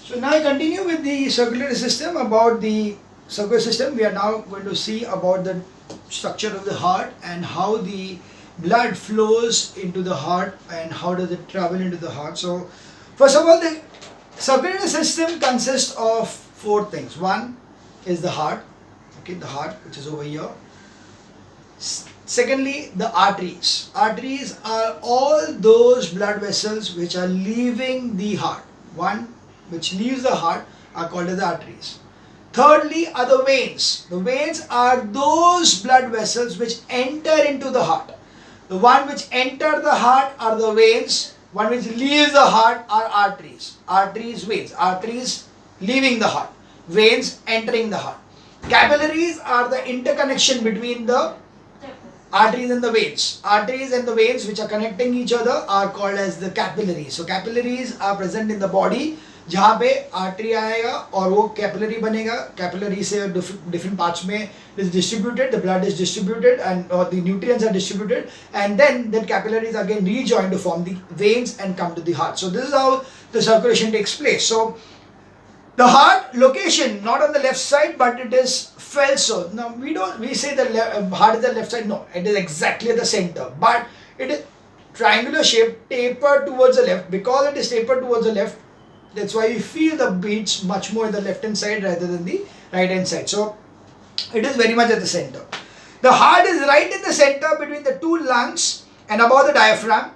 So now I continue with the circulatory system. About the circulatory system, we are now going to see about the structure of the heart and how the blood flows into the heart and how does it travel into the heart. So first of all, the circulatory system consists of four things. One is the heart, okay, the heart which is over here. Secondly, the arteries. Arteries are all those blood vessels which are leaving the heart. One which leaves the heart are called as the arteries. Thirdly are the veins. The veins are those blood vessels which enter into the heart. The one which enter the heart are the veins. One which leaves the heart are arteries. Arteries, veins. Arteries leaving the heart. Veins entering the heart. Capillaries are the interconnection between the arteries and the veins. Arteries and the veins which are connecting each other are called as the capillaries. So capillaries are present in the body जहाँ पे artery आएगा और वो capillary बनेगा. Capillary से different parts में is distributed, the blood is distributed and the nutrients are distributed, and then capillaries again rejoin to form the veins and come to the heart. So this is how the circulation takes place. So the heart location not on the left side, but it is felt so. Now we say the heart is the left side. No, it is exactly the center, but it is triangular shape, tapered towards the left. Because it is tapered towards the left, that's why you feel the beats much more in the left hand side rather than the right hand side. So it is very much at the center. The heart is right in the center between the two lungs and above the diaphragm.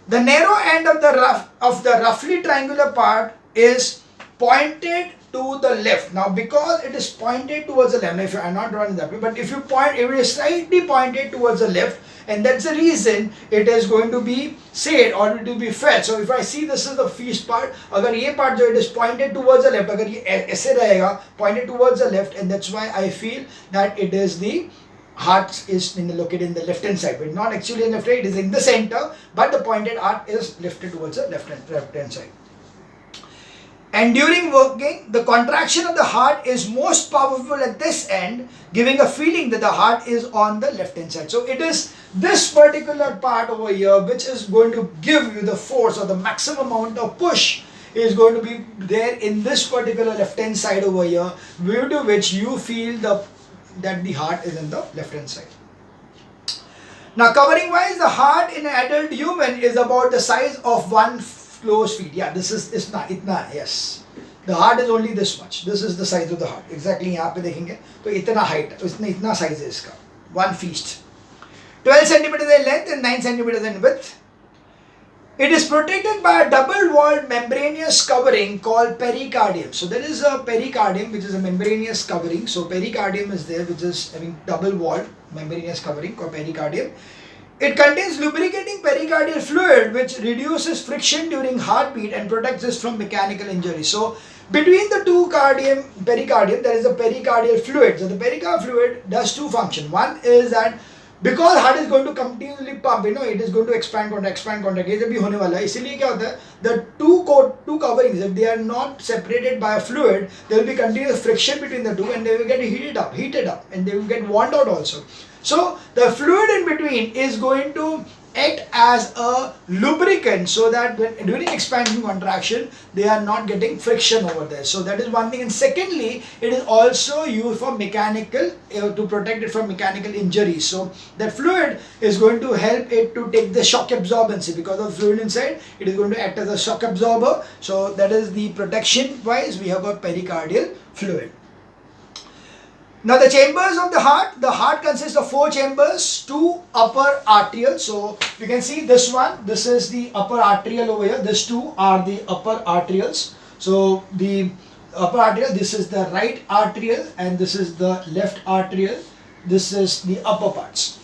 The narrow end of the roughly triangular part is pointed to the left. Now because it is pointed towards the left, if I'm not drawing that way, but if it is slightly pointed towards the left, and that's the reason it is going to be said or it will be felt. So if I see this is the feast part, अगर ये part जो it is pointed towards the left, अगर ये ऐसे रहेगा pointed towards the left, and that's why I feel that it is the heart is located in the left hand side, but not actually in the left hand, it is in the center, but the pointed heart is lifted towards the left hand side. And during working, the contraction of the heart is most powerful at this end, giving a feeling that the heart is on the left hand side. So it is this particular part over here which is going to give you the force or the maximum amount of push is going to be there in this particular left hand side over here, due to which you feel that the heart is in the left hand side. Now covering wise, the heart in an adult human is about the size of one closed feet. Yeah, this is itna, yes. The heart is only this much. This is the size of the heart. Exactly यहाँ पे देखेंगे तो इतना height, इतना size है इसका. One fist. 12 centimeters in length and 9 centimeters in width. It is protected by a double-walled membranous covering called pericardium. So there is a pericardium which is a membranous covering. So pericardium is there, which is having double-walled membranous covering called pericardium. It contains lubricating pericardial fluid which reduces friction during heartbeat and protects us from mechanical injury. So between the two pericardium there is a pericardial fluid. So the pericardial fluid does two functions. One is that because heart is going to continuously pump, it is going to expand, contract. ये जब भी होने वाला है, इसीलिए क्या होता है? The two coverings, if they are not separated by a fluid, there will be continuous friction between the two, and they will get heated up, and they will get worn out also. So the fluid in between is going to act as a lubricant, so that during expansion contraction they are not getting friction over there. So that is one thing. And secondly, it is also used for mechanical to protect it from mechanical injuries. So that fluid is going to help it to take the shock absorbency. Because of the fluid inside, it is going to act as a shock absorber. So that is the protection wise we have got pericardial fluid. Now the chambers of the heart consists of 4 chambers, 2 upper arterial. So you can see this one, this is the upper arterial over here, these 2 are the upper arterials. So the upper arterial, this is the right arterial and this is the left arterial, this is the upper parts.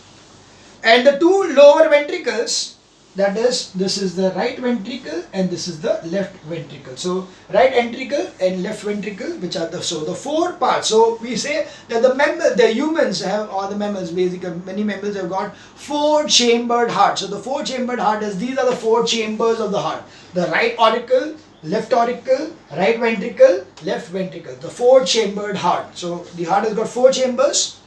And the 2 lower ventricles, that is, this is the right ventricle and this is the left ventricle. So right ventricle and left ventricle, which are the 4 parts. So we say that the humans have, or the mammals, basically many mammals have got 4 chambered heart. So the 4 chambered heart is, these are the 4 chambers of the heart: the right auricle, left auricle, right ventricle, left ventricle, the 4 chambered heart. So the heart has got 4 chambers.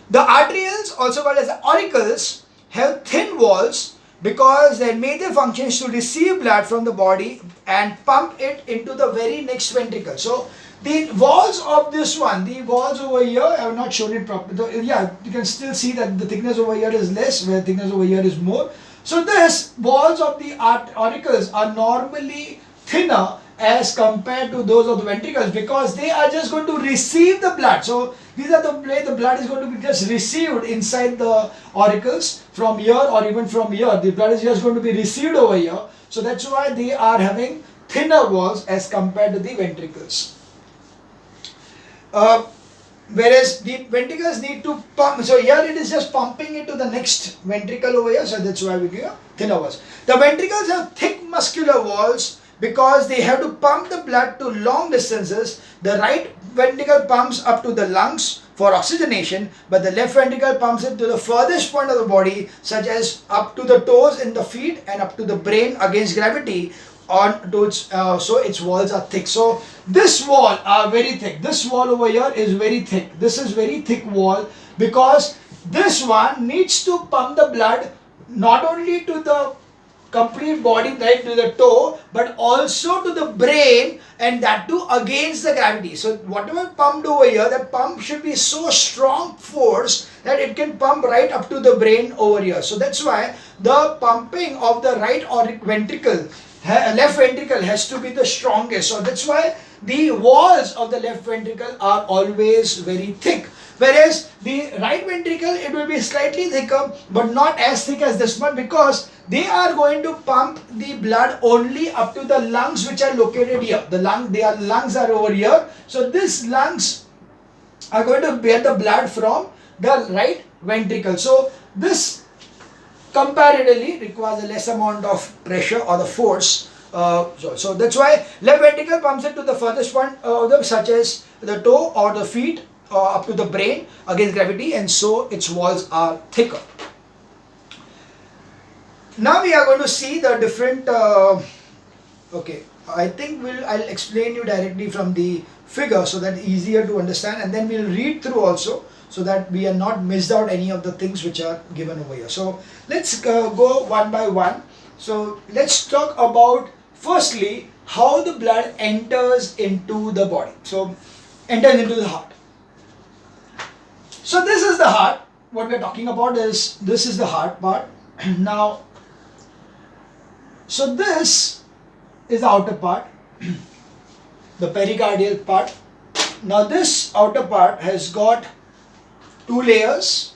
The arterioles, also called as the auricles, have thin walls because their major function is to receive blood from the body and pump it into the very next ventricle. So the walls of this one, the walls over here, I have not shown it properly. Yeah, you can still see that the thickness over here is less, where thickness over here is more. So this walls of the auricles are normally thinner as compared to those of the ventricles, because they are just going to receive the blood. So these are the way the blood is going to be just received inside the auricles from here or even from here. The blood is just going to be received over here. So that's why they are having thinner walls as compared to the ventricles. Whereas the ventricles need to pump, so here it is just pumping it to the next ventricle over here, so that's why we give thinner walls. The ventricles have thick muscular walls because they have to pump the blood to long distances. The right ventricle pumps up to the lungs for oxygenation, but the left ventricle pumps it to the furthest point of the body, such as up to the toes in the feet and up to the brain against gravity. On to its so its walls are thick. So this wall are very thick. This wall over here is very thick. This is very thick wall because this one needs to pump the blood not only to the complete body, right to the toe, but also to the brain, and that too against the gravity. So whatever pumped over here, that pump should be so strong force that it can pump right up to the brain over here. So that's why the pumping of the right ventricle, left ventricle, has to be the strongest. So that's why the walls of the left ventricle are always very thick. Whereas the right ventricle, it will be slightly thicker, but not as thick as this one, because they are going to pump the blood only up to the lungs, which are located here. The lungs are over here. So these lungs are going to bear the blood from the right ventricle. So this comparatively requires a less amount of pressure or the force. So that's why left ventricle pumps it to the furthest point, such as the toe or the feet, up to the brain against gravity, and so its walls are thicker. Now we are going to see the different. Okay, I think I'll explain you directly from the figure so that easier to understand, and then we'll read through also, so that we are not missed out any of the things which are given over here. So let's go one by one. So let's talk about firstly how the blood enters into the body. So enters into the heart. So this is the heart. What we are talking about is, this is the heart part. Now, so this is the outer part, the pericardial part. Now this outer part has got two layers,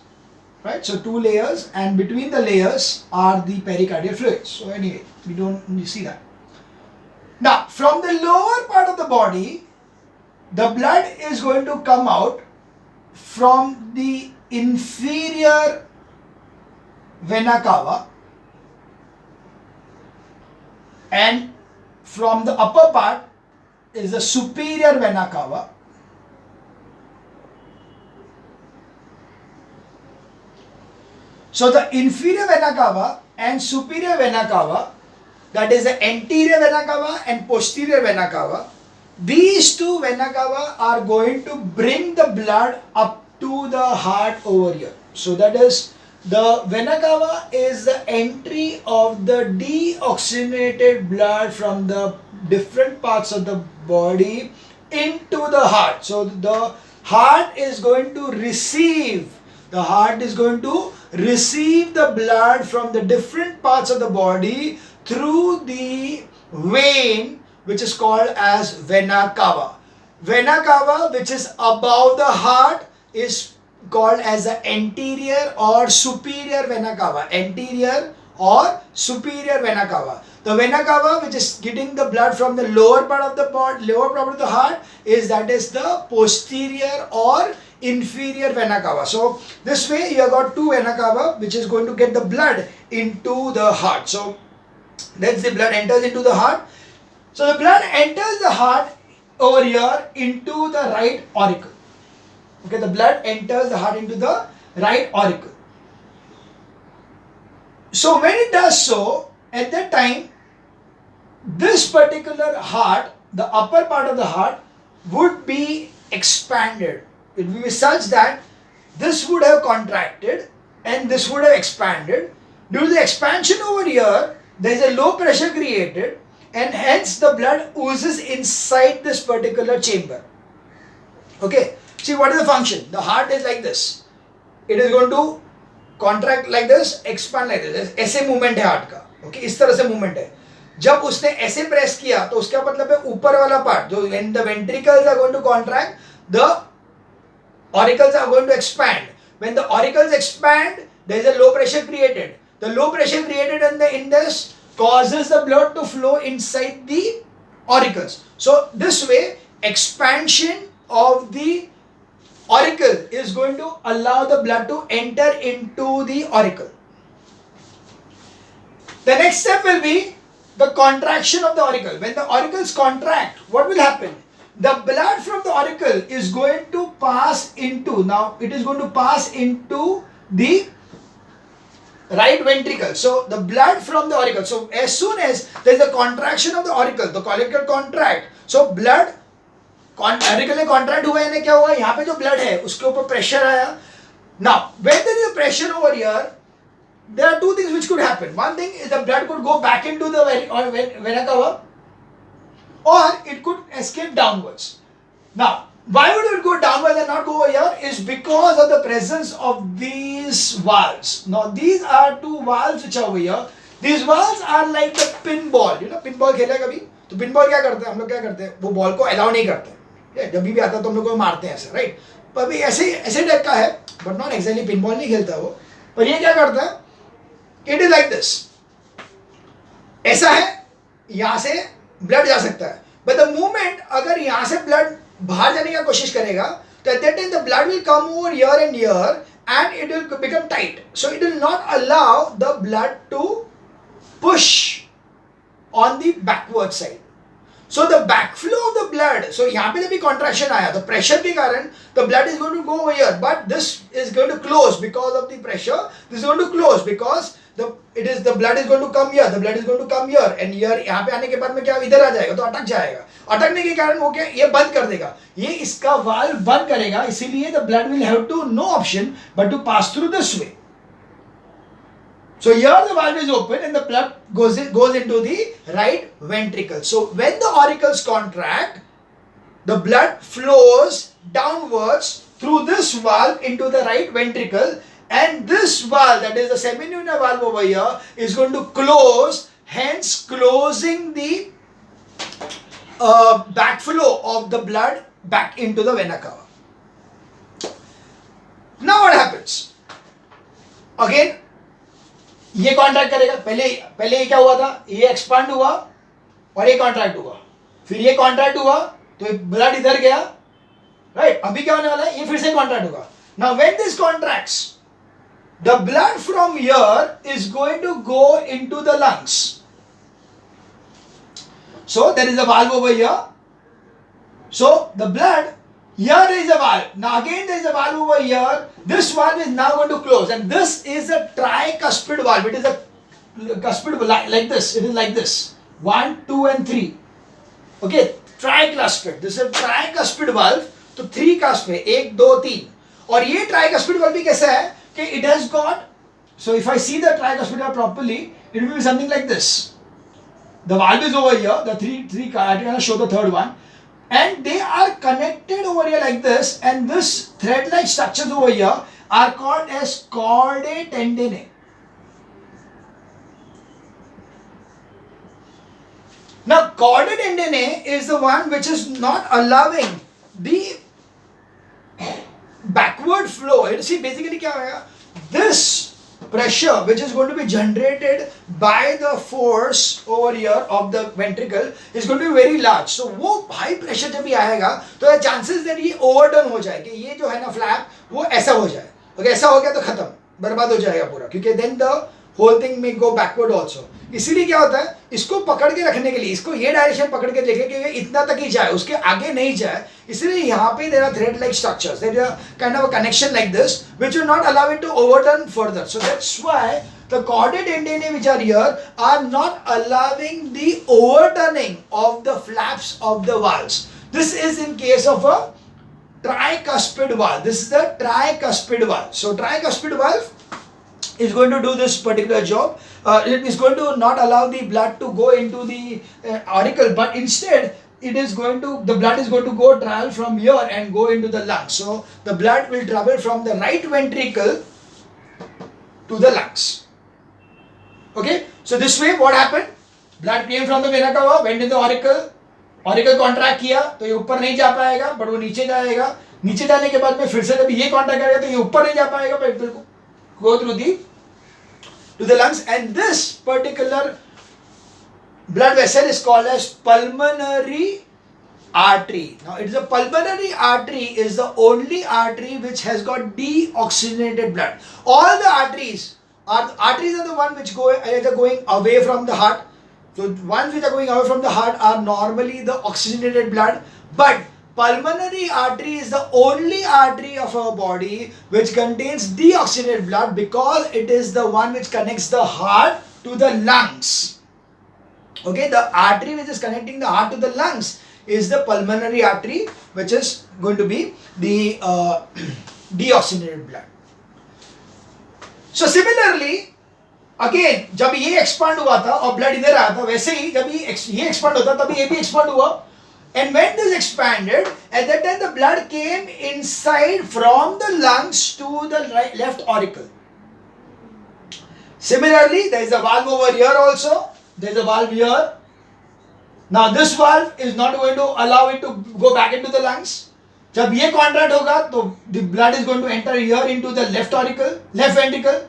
right? So two layers, and between the layers are the pericardial fluids. So anyway, you see that. Now from the lower part of the body, the blood is going to come out from the inferior vena cava, and from the upper part is the superior vena cava. So the inferior vena cava and superior vena cava, that is the anterior vena cava and posterior vena cava, these two vena cava are going to bring the blood up to the heart over here. So that is, the vena cava is the entry of the deoxygenated blood from the different parts of the body into the heart. So the heart is going to receive the blood from the different parts of the body through the vein, which is called as vena cava. Vena cava, which is above the heart, is called as the anterior or superior vena cava. Anterior or superior vena cava. The vena cava, which is getting the blood from the lower part of the heart, is the posterior or inferior vena cava. So this way you have got two vena cava which is going to get the blood into the heart. So that's the blood enters into the heart. So the blood enters the heart over here into the right auricle. Okay, the blood enters the heart into the right auricle. So when it does so, at that time, this particular heart, the upper part of the heart, would be expanded. It will be such that this would have contracted and this would have expanded. Due to the expansion over here, there is a low pressure created, and hence the blood oozes inside this particular chamber. Okay, see what is the function? The heart is like this. It is going to contract like this, expand like this. ऐसे movement है heart का. Okay, इस तरह से movement है. जब उसने ऐसे प्रेस किया तो उसका मतलब है ऊपर वाला पार्ट जो when the ventricles are going to contract, the auricles are going to expand. When the auricles expand, there is a low pressure created. The low pressure created in this causes the blood to flow inside the auricles. So this way, expansion of the auricle is going to allow the blood to enter into the auricle. The next step will be the contraction of the auricle. When the auricles contract, what will happen? The blood from the auricle is going to pass into, now it is going to pass into the right ventricle. So the blood from the auricle. So as soon as there is a contraction of the auricle contract. So blood auricle में contract हुआ है, क्या हुआ? यहाँ पे जो blood है उसके ऊपर pressure आया. Now when there is a pressure over here, there are two things which could happen. One thing is the blood could go back into the vena cava, or it could escape downwards. Now, why would it go downwards and not go over here? Is because of the presence of these valves. Now, these are two valves which are over here. These valves are like the pinball. You know, pinball खेला कभी? तो pinball क्या करते हैं? हम लोग क्या करते हैं? वो बॉल को allow नहीं करते. जब भी आता है तो हम लोग को मारते हैं ऐसे, right? पर भी ऐसे टाइप का है, but not exactly pinball नहीं खेलता वो. पर ये क्या करता है? It is like this. ऐसा है, यहाँ से ब्लड जा सकता है. But the moment अगर यहाँ से ब्लड बाहर जाने की कोशिश करेगा, तो at that time the blood will come over here and it will become tight. So it will not allow the blood to push on the backward side. So the backflow of the blood, so यहाँ पे जब भी contraction आया, the pressure के कारण the blood is going to go over here, but this is going to close because of the pressure. This is going to close because the blood is going to come here, the blood is going to come here, and here यहाँ पे आने के बाद में क्या इधर आ जाएगा तो अटक जाएगा. अटकने के कारण वो क्या ये बंद कर देगा, ये इसका वाल्व बंद करेगा, इसीलिए the blood will have to no option but to pass through this way. So here the valve is open and the blood goes into the right ventricle. So when the auricles contract, the blood flows downwards through this valve into the right ventricle, and this valve, that is the semilunar valve over here, is going to close, hence closing the backflow of the blood back into the vena cava. Now what happens? Again, ये contract करेगा. पहले ये क्या हुआ था? ये expand हुआ और ये कॉन्ट्रैक्ट हुआ, फिर ये कॉन्ट्रैक्ट हुआ तो ब्लड इधर गया, राइट? अभी क्या होने वाला है? ये फिर से कॉन्ट्रैक्ट होगा. Now when this contracts, the blood from here is going to go into the lungs. So there is a valve over here. So the blood, here there is a valve. Now again there is a valve over here. This valve is now going to close, and this is a tricuspid valve. It is a cuspid like this. It is like this. 1, 2 and 3. Okay, tricuspid. This is a tricuspid valve. तो 3 cusp है, 1, 2, 3. और ये tricuspid valve भी कैसा है कि it has got, so if I see the tricuspid valve properly, it will be something like this. The valve is over here, the three I'm going to show the third one, and they are connected over here like this, and this thread-like structures over here are called as chordae tendineae. Now chordae tendineae is the one which is not allowing the backward flow. You see basically क्या होगा? This pressure which is going to be generated by the force over here of the ventricle is going to be very large. So वो high pressure जब भी आएगा तो the chances that ये overturn हो जाए, कि ये जो है ना flap वो ऐसा हो जाए. अगर ऐसा हो गया तो खत्म, बर्बाद हो जाएगा पूरा, क्योंकि then the whole thing may go backward also. इसीलिए क्या होता है, इसको पकड़ के रखने के लिए, इसको ये डायरेक्शन पकड़ के देखे कि ये इतना तक ही जाए, उसके आगे नहीं जाए, इसलिए यहाँ पे there are thread like structures, there is kind of a connection like this which will not allow it to overturn further. So that's why the chordae tendineae which are here are not allowing the overturning of the flaps of the valves. This is in case of a tricuspid valve. This is the tricuspid valve. So tricuspid valve, is going to do this particular job. It is going to not allow the blood to go into the auricle, but instead the blood is going to go travel from here and go into the lungs. So the blood will travel from the right ventricle to the lungs. Okay, so this way what happened? Blood came from the vena cava, went in the auricle. Auricle contract किया तो ये ऊपर नहीं जा पाएगा, but वो नीचे जाएगा. नीचे जाने के बाद में फिर से जब ये कॉन्ट्रैक्ट करेगा तो ये ऊपर नहीं जा पाएगा, but it will go through to the lungs. And this particular blood vessel is called as pulmonary artery. Now it is a pulmonary artery is the only artery which has got deoxygenated blood. All the arteries are the one which go either going away from the heart. So ones which are going away from the heart are normally the oxygenated blood, but pulmonary artery is the only artery of our body which contains deoxygenated blood, because it is the one which connects the heart to the lungs. Okay, the artery which is connecting the heart to the lungs is the pulmonary artery, which is going to be the deoxygenated blood. So similarly, again जब ये expand हुआ था और blood इधर आया था, वैसे ही जब ये एक्सपांड होता तभी ये भी एक्सपांड हुआ. And when this expanded, at that time the blood came inside from the lungs to the left auricle. Similarly, there is a valve over here also. There is a valve here. Now this valve is not going to allow it to go back into the lungs. जब ये contract होगा तो the blood is going to enter here into the left auricle, left ventricle.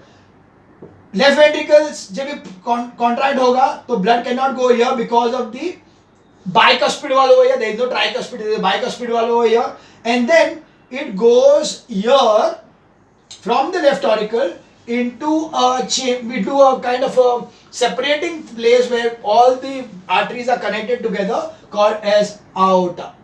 Left ventricles जब ये contract होगा तो blood cannot go here because of the bicuspid valve over here. There is no tricuspid, there is a bicuspid valve over here, and then it goes here from the left auricle into a kind of a separating place where all the arteries are connected together, called as aorta.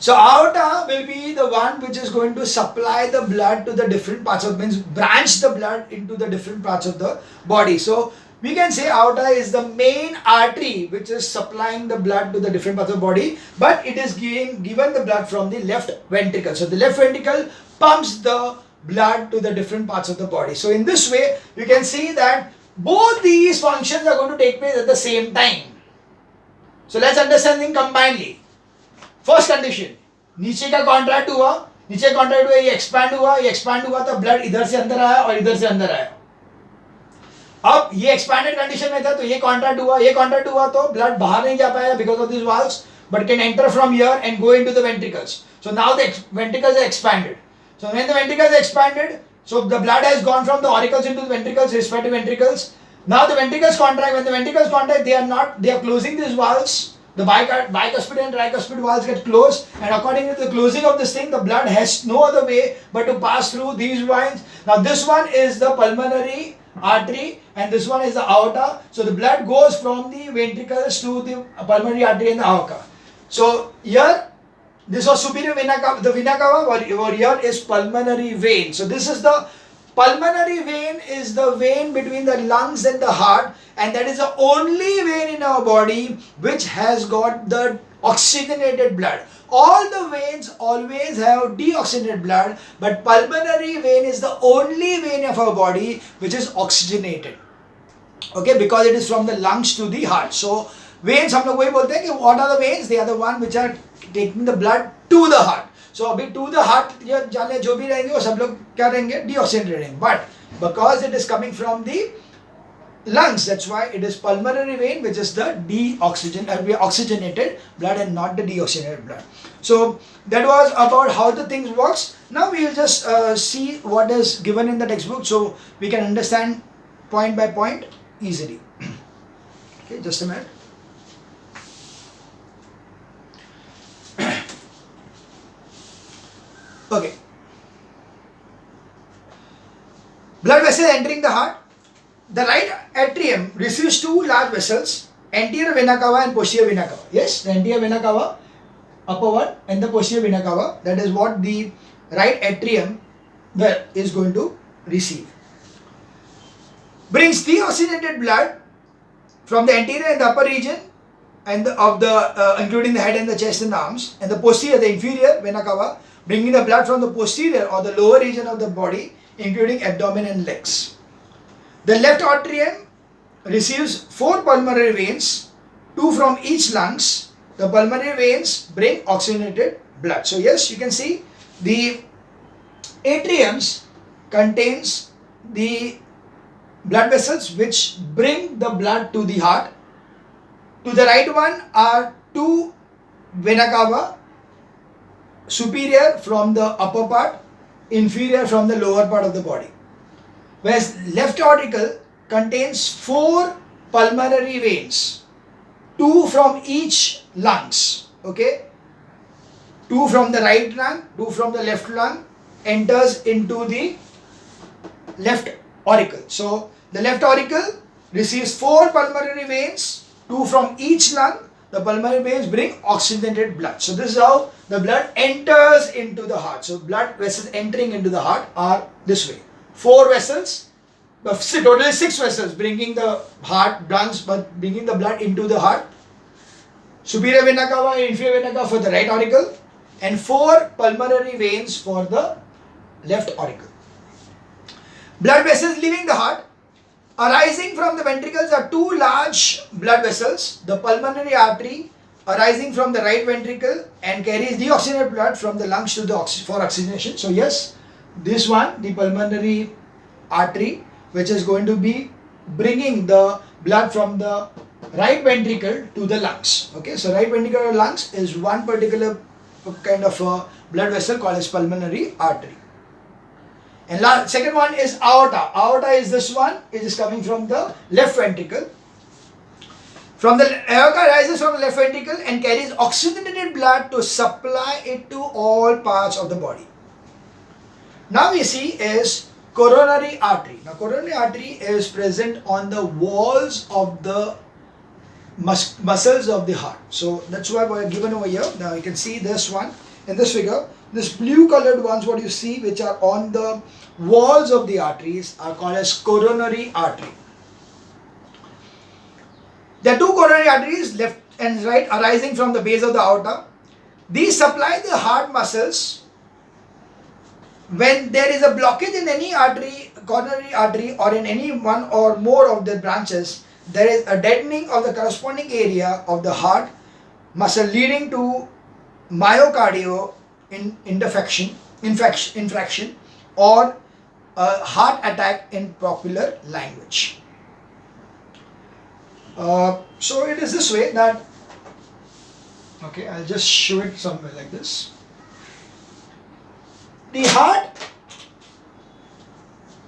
So aorta will be the one which is going to supply the blood to the different parts of, means branch the blood into the different parts of the body. So we can say aorta is the main artery which is supplying the blood to the different parts of the body, but it is given the blood from the left ventricle. So the left ventricle pumps the blood to the different parts of the body. So in this way, you can see that both these functions are going to take place at the same time. So let's understand them combinedly. First condition, नीचे का contract हुआ, नीचे contract हुआ, ये expand हुआ तो blood इधर से अंदर आया और इधर से अंदर आया. अब ये एक्सपैंडेड कंडीशन में था तो ये कॉन्ट्रैक्ट हुआ तो ब्लड बाहर नहीं जा पाया because of this valves, but can enter from here and go into the ventricles. So now the ventricles are expanded. So when the ventricles are expanded, so the blood has gone from the auricles into the ventricles, respective ventricles. Now the ventricles contract. When the ventricles contract, they are closing these valves. The bicuspid and tricuspid valves get closed, and according to the closing of this thing, the blood has no other way but to pass through these veins. Now this one is the pulmonary artery and this one is the aorta. So the blood goes from the ventricles to the pulmonary artery and the aorta. So here, this was superior vena cava. The vena cava over here is pulmonary vein. So this is the pulmonary vein, is the vein between the lungs and the heart, and that is the only vein in our body which has got the oxygenated blood. All the veins always have deoxygenated blood, but pulmonary vein is the only vein of our body which is oxygenated. Okay, because it is from the lungs to the heart. So veins, हम लोग वही बोलते हैं कि what are the veins? They are the one which are taking the blood to the heart. So अभी to the heart जाने जो भी रहेंगे वो सब लोग क्या रहेंगे? Deoxygenated रहेंगे. But because it is coming from the lungs, that's why it is pulmonary vein which is the oxygenated blood and not the deoxygenated blood. So that was about how the things works. Now we will just see what is given in the textbook so we can understand point by point easily. Okay, just a minute. Okay. Blood vessel entering the heart. The right atrium receives two large vessels, anterior vena cava and posterior vena cava. Yes, the anterior vena cava, upper one, and the posterior vena cava. That is what the right atrium is going to receive. Brings deoxygenated blood from the anterior and the upper region, and including the head and the chest and the arms, and the posterior, the inferior vena cava, bringing the blood from the posterior or the lower region of the body, including abdomen and legs. The left atrium receives 4 pulmonary veins, 2 from each lungs. The pulmonary veins bring oxygenated blood. So yes, you can see the atriums contains the blood vessels which bring the blood to the heart. To the right one are 2 vena cava, superior from the upper part, inferior from the lower part of the body. Whereas left auricle contains 4 pulmonary veins, 2 from each lungs, okay? 2 from the right lung, 2 from the left lung enters into the left auricle. So the left auricle receives 4 pulmonary veins, 2 from each lung. The pulmonary veins bring oxygenated blood. So this is how the blood enters into the heart. So blood vessels entering into the heart are this way. 4 vessels, totally 6 vessels bringing the heart, lungs, but bringing the blood into the heart. Superior vena cava and inferior vena cava for the right auricle, and 4 pulmonary veins for the left auricle. Blood vessels leaving the heart. Arising from the ventricles are 2 large blood vessels. The pulmonary artery arising from the right ventricle and carries deoxygenated blood from the lungs to the for oxygenation. So yes, this one, the pulmonary artery, which is going to be bringing the blood from the right ventricle to the lungs. Okay, so right ventricle to lungs is one particular kind of a blood vessel called as pulmonary artery. And second one is aorta. Aorta is this one. It is coming from the left ventricle. From the aorta rises from the left ventricle and carries oxygenated blood to supply it to all parts of the body. Now we see is coronary artery. Now coronary artery is present on the walls of the muscles of the heart. So that's why we are given over here. Now you can see this one in this figure. This blue colored ones, what you see, which are on the walls of the arteries, are called as coronary artery. There are 2 coronary arteries, left and right, arising from the base of the aorta. These supply the heart muscles. When there is a blockage in any artery, coronary artery, or in any one or more of the branches, there is a deadening of the corresponding area of the heart muscle, leading to myocardial infraction or a heart attack in popular language. So it is this way that, okay, I'll just show it somewhere like this. The heart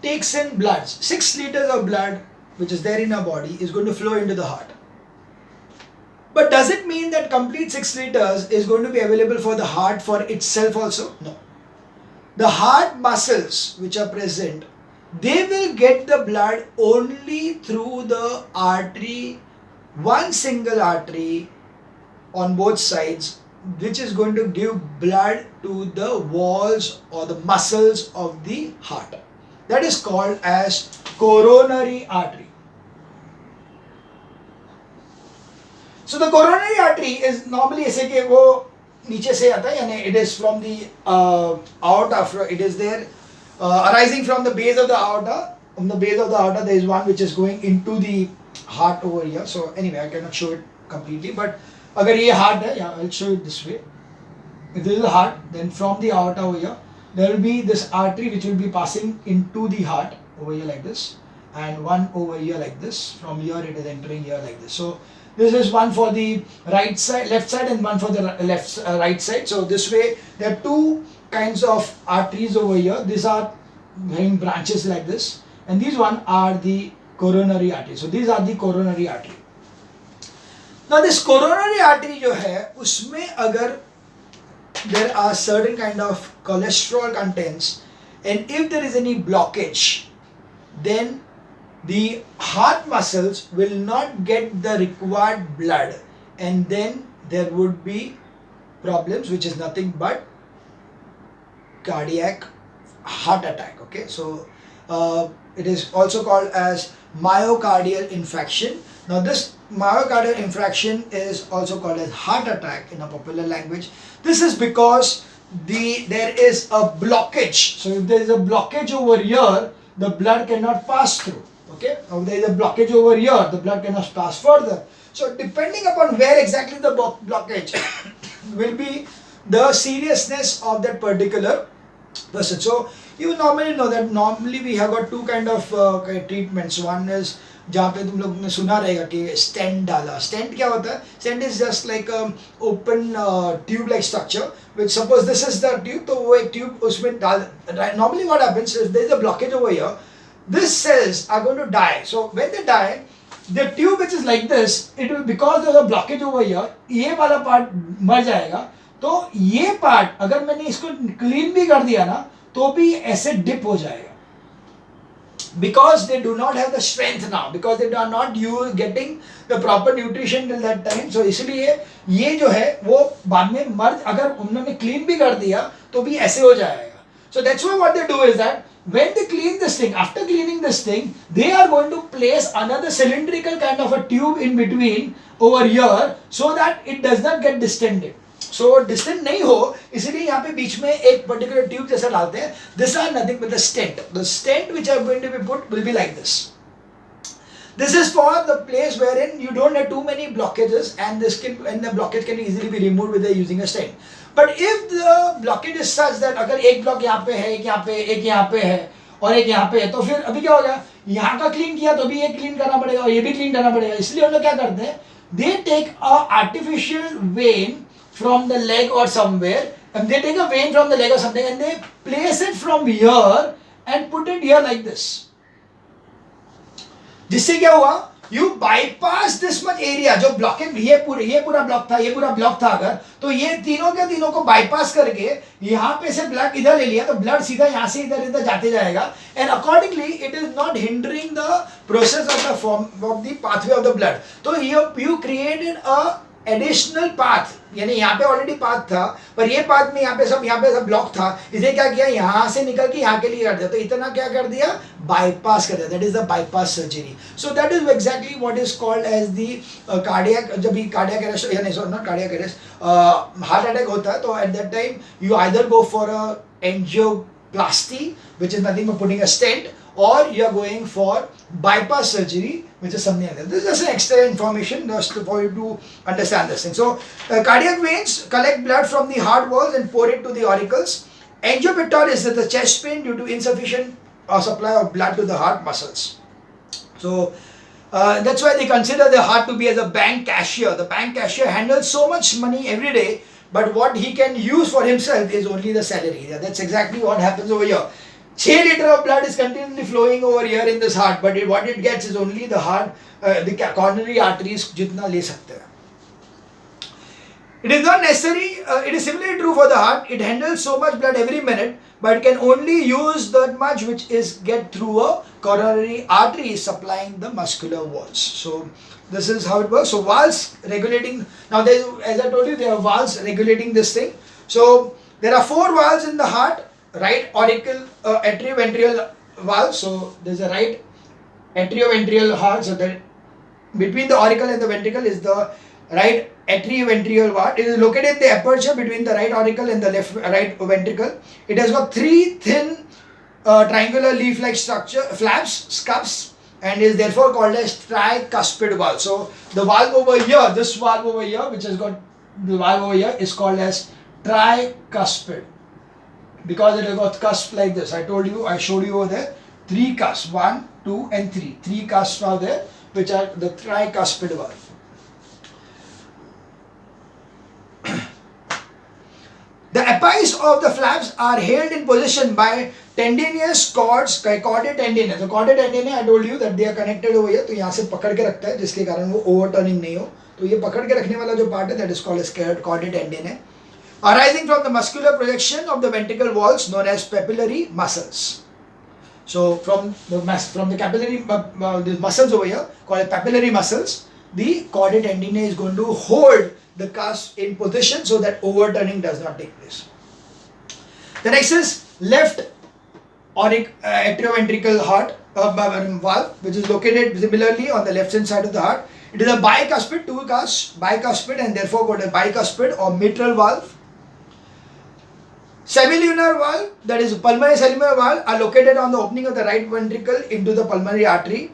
takes in blood. 6 liters of blood which is there in our body is going to flow into the heart. But does it mean that complete 6 liters is going to be available for the heart for itself also? No. The heart muscles which are present, they will get the blood only through the artery, one single artery on both sides, which is going to give blood to the walls or the muscles of the heart. That is called as coronary artery. So the coronary artery is normally ऐसे कि वो नीचे से आता है, यानी it is from the aorta. It is there arising from the base of the aorta. From the base of the aorta, there is one which is going into the heart over here. So anyway, I cannot show it completely. But अगर ये heart है, yeah, I'll show it this way. If this is the heart, then from the aorta over here, there will be this artery which will be passing into the heart over here like this, and one over here like this. From here, it is entering here like this. So this is one for the right side, left side, and one for the right side. So this way, there are 2 kinds of arteries over here. These are having branches like this, and these one are the coronary artery. So these are the coronary artery. Now this coronary artery जो है, उसमें अगर there are certain kind of cholesterol contents, and if there is any blockage, then the heart muscles will not get the required blood, and then there would be problems, which is nothing but cardiac heart attack. Okay, so it is also called as myocardial infarction. Now this myocardial infarction is also called as heart attack in a popular language. This is because there is a blockage. So if there is a blockage over here, the blood cannot pass through. Okay, now there is a blockage over here, the blood cannot pass further. So depending upon where exactly the blockage will be the seriousness of that particular person. So you normally know that normally we have got two kind of treatments. One is जहाँ पे तुम लोग ने सुना रहेगा कि stent डाला. Stent क्या होता है? Stent is just like open tube like structure which suppose this is the tube, तो वो एक ट्यूब उसमें डाल. Normally what happens if there is a blockage over here, these cells are going to die. So when they die, the tube which is like this, it will, because there is a blockage over here, ये वाला part मर जाएगा. तो ये part अगर मैंने इसको clean भी कर दिया ना तो भी ऐसे डिप हो जाएगा. Because they do not have the strength now, because they are not getting the proper nutrition till that time. So इसलिए ये जो है वो बाद में मर, अगर उन्होंने क्लीन भी कर दिया तो भी ऐसे हो जाएगा. So that's why what they do is that when they clean this thing, after cleaning this thing, they are going to place another cylindrical kind of a tube in between over here so that it does not get distended. So distant नहीं हो, इसीलिए यहाँ पे बीच में एक particular tube जैसा डालते हैं. This are nothing but the stent. The stent which are going to be put will be like this. This is for the place wherein you don't have too many blockages, and the blockage can easily be removed with using a stent. But if the blockage is such that अगर एक block यहाँ पे है, एक यहाँ पे, एक यहाँ पे है और एक यहाँ पे है, तो फिर अभी क्या होगा? यहाँ का क्लीन किया तो भी ये क्लीन करना पड़ेगा और ये भी क्लीन करना पड़ेगा. इसलिए हम लोग क्या करते हैं? They take a artificial vein from the leg or somewhere, and they take a vein from the leg or something and they place it from here and put it here like this. जिससे क्या हुआ? You bypass this much area. जो blockage ये पूरा block था, ये पूरा block था अगर, तो ये तीनों के तीनों को बाईपास करके यहाँ पे से ब्लड इधर ले लिया तो ब्लड सीधा यहाँ से इधर जाते जाएगा. And accordingly it is not hindering the process of the form of the pathway of the blood. तो you created a additional path, यानी यहाँ पे ऑलरेडी पाथ था पर ये पाथ में यहाँ पे सब ब्लॉक था. इसे क्या किया? यहाँ से निकल के यहाँ के लिए कर दिया. तो इतना क्या कर दिया? बाईपास कर दिया. That is the bypass surgery. So that is exactly what is called as the cardiac. जब भी कार्डियक अरेस्ट, यानी not cardiac arrest, heart attack होता है तो at that time you either go for a angioplasty which is nothing but putting a stent, or you are going for bypass surgery, which is something like that. This is just an extra information just for you to understand this thing. So cardiac veins collect blood from the heart walls and pour it to the auricles. Angiopeteris is the chest pain due to insufficient supply of blood to the heart muscles. So that's why they consider the heart to be as a bank cashier. The bank cashier handles so much money every day, but what he can use for himself is only the salary. That's exactly what happens over here. 6 liters of blood is continuously flowing over here in this heart, but what it gets is only the heart, the coronary arteries जितना ले सकते हैं. It is not necessary, it is similarly true for the heart. It handles so much blood every minute, but it can only use that much which is get through a coronary artery supplying the muscular walls. So this is how it works. So valves regulating, now there is, as I told you, there are valves regulating this thing. So there are 4 valves in the heart. Right auricle, atrioventral valve. So there's a right atrioventral heart. So that between the auricle and the ventricle is the right atrioventral valve. It is located in the aperture between the right auricle and the right ventricle. It has got 3 thin triangular leaf-like structure flaps, scups, and is therefore called as tricuspid valve. So the valve over here, this valve over here, which has got the valve over here, is called as tricuspid. Because it has got cusp like this. I told you, I showed you over there, 3 cusps, 1, 2 and 3. 3 cusps are there, which are the tricuspid valve. The apices of the flaps are held in position by tendinous cords, corded tendinous. So corded tendinous, I told you that they are connected over here. तो यहाँ से पकड़ के रखता है जिसके कारण वो overturning नहीं हो. तो ये पकड़ के रखने वाला जो part है, that is called as corded tendinous. Arising from the muscular projection of the ventricle walls known as papillary muscles. So from the capillary the muscles over here called papillary muscles, the corded tendinous is going to hold the cusp in position so that overturning does not take place. The next is left atrioventricular heart valve, which is located similarly on the left hand side of the heart. It is a bicuspid, 2 cusps, bicuspid, and therefore called a bicuspid or mitral valve. Semilunar valve, that is pulmonary semilunar valve, are located on the opening of the right ventricle into the pulmonary artery.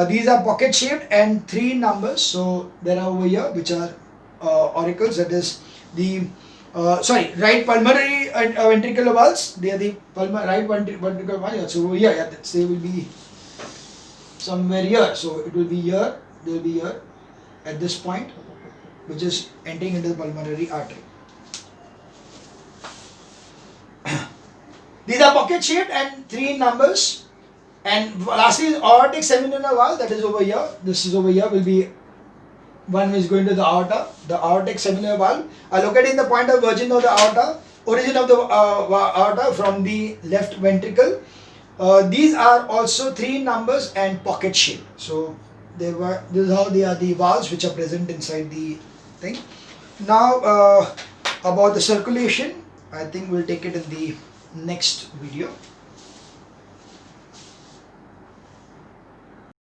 These are pocket shaped and 3 numbers. So there are over here which are auricles, that is the right pulmonary ventricular valves. They are the right ventricular valves. So over here, yeah, they will be somewhere here. So it will be here, they will be here at this point, which is entering into the pulmonary artery. These are pocket shaped and 3 numbers. And lastly, aortic semilunar valve, that is over here. This is over here, will be one which is going to the aorta. The aortic semilunar valve are located in the point of origin of the aorta, aorta from the left ventricle. These are also 3 numbers and pocket shaped. So this is how they are the valves which are present inside the thing. Now about the circulation, I think we'll take it in the next video.